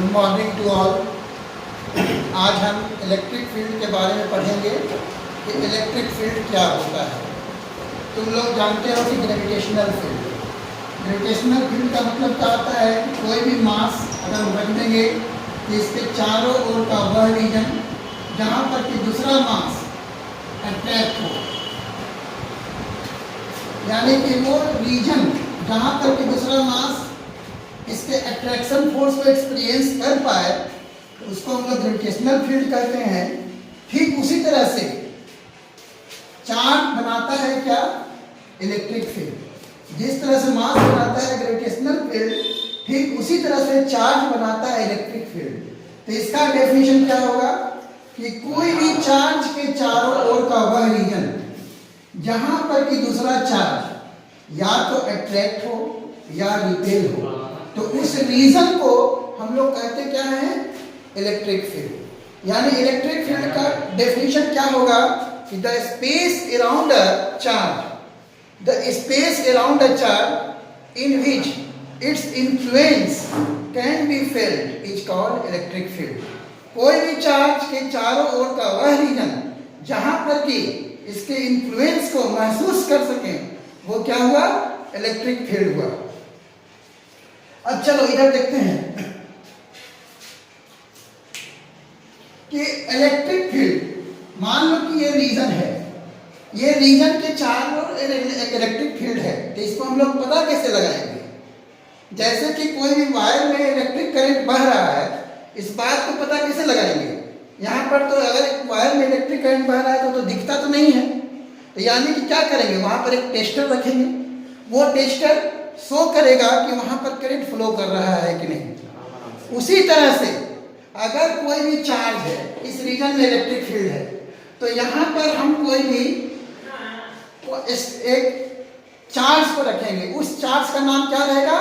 Good morning to all. आज हम electric field के बारे में पढ़ेंगे कि इलेक्ट्रिक फील्ड क्या होता है। तुम लोग जानते हो कि ग्रेविटेशनल फील्ड का मतलब क्या होता है कि कोई भी मास अगर रख देंगे तो इसके चारों ओर का वह रीजन जहाँ पर कि दूसरा मास अट्रैक्ट हो, यानी कि वो रीजन जहाँ पर कि दूसरा मास इसके अट्रैक्शन फोर्स को एक्सपीरियंस कर पाए तो उसको हम लोग ग्रेविटेशनल फील्ड कहते हैं। ठीक उसी तरह से चार्ज बनाता है क्या, इलेक्ट्रिक फील्ड। जिस तरह से मास बनाता है ग्रेविटेशनल फील्ड, ठीक उसी तरह से चार्ज बनाता है इलेक्ट्रिक फील्ड। तो इसका डेफिनेशन क्या होगा कि कोई भी चार्ज के चारों ओर का वह रीजन जहां पर कि दूसरा चार्ज या तो अट्रैक्ट हो या रिपेल हो, तो उस रीजन को हम लोग कहते क्या है, इलेक्ट्रिक फील्ड। यानी इलेक्ट्रिक फील्ड का डेफिनेशन क्या होगा कि the space around a charge in which its influence can be felt is called electric field. कोई भी चार्ज के चारों ओर का वह रीजन जहां पर कि इसके इन्फ्लुएंस को महसूस कर सके वो क्या हुआ, इलेक्ट्रिक फील्ड हुआ। अब चलो इधर देखते हैं कि इलेक्ट्रिक फील्ड, मान लो कि ये रीजन है, ये रीजन के चारों ओर एक इलेक्ट्रिक फील्ड है, तो इसको हम लोग पता कैसे लगाएंगे। जैसे कि कोई भी वायर में इलेक्ट्रिक करंट बह रहा है, इस बात को पता कैसे लगाएंगे। यहाँ पर तो अगर वायर में इलेक्ट्रिक करंट बह रहा है तो दिखता तो नहीं है, तो यानी कि क्या करेंगे, वहां पर एक टेस्टर रखेंगे। वो टेस्टर शो करेगा कि वहां पर करंट फ्लो कर रहा है कि नहीं। उसी तरह से अगर कोई भी चार्ज है, इस रीजन में इलेक्ट्रिक फील्ड है, तो यहाँ पर हम कोई भी एक चार्ज को रखेंगे। उस चार्ज का नाम क्या रहेगा,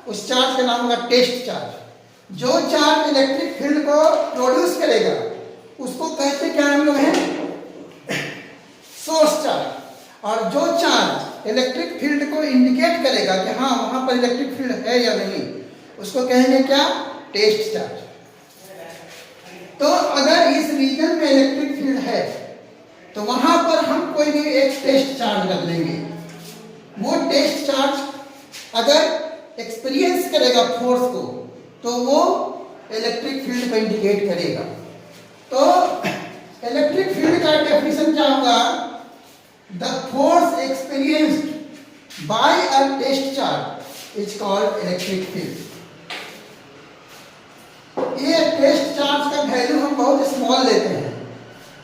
उस चार्ज का नाम होगा टेस्ट चार्ज। जो चार्ज इलेक्ट्रिक फील्ड को प्रोड्यूस करेगा उसको कहते क्या हम लोग हैं, सोर्स चार्ज। और जो चार्ज इलेक्ट्रिक फील्ड को इंडिकेट करेगा कि हाँ वहां पर इलेक्ट्रिक फील्ड है या नहीं, उसको कहेंगे क्या, टेस्ट चार्ज। तो अगर इस रीजन में इलेक्ट्रिक फील्ड है तो वहां पर हम कोई भी एक टेस्ट चार्ज रख लेंगे। वो टेस्ट चार्ज अगर एक्सपीरियंस करेगा फोर्स को तो वो इलेक्ट्रिक फील्ड को इंडिकेट करेगा। तो इलेक्ट्रिक फील्ड का डेफिनेशन क्या होगा, the force experienced by a test charge is called electric field. ये टेस्ट चार्ज का वैल्यू हम बहुत स्मॉल लेते हैं,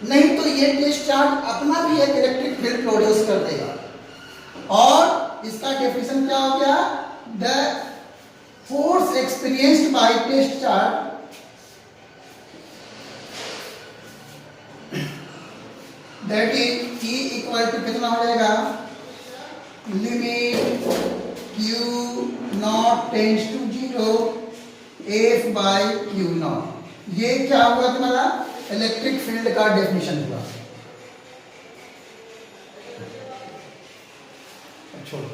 नहीं तो ये टेस्ट चार्ज अपना भी एक इलेक्ट्रिक फील्ड प्रोड्यूस कर देगा। और इसका डेफिनेशन क्या हो गया, the force experienced by test charge that is E equal to कितना हो जाएगा, limit Q nought tends to 0 F by Q nought. ये क्या हुआ तुम्हारा, इलेक्ट्रिक फील्ड का डेफिनेशन हुआ। छोड़ो।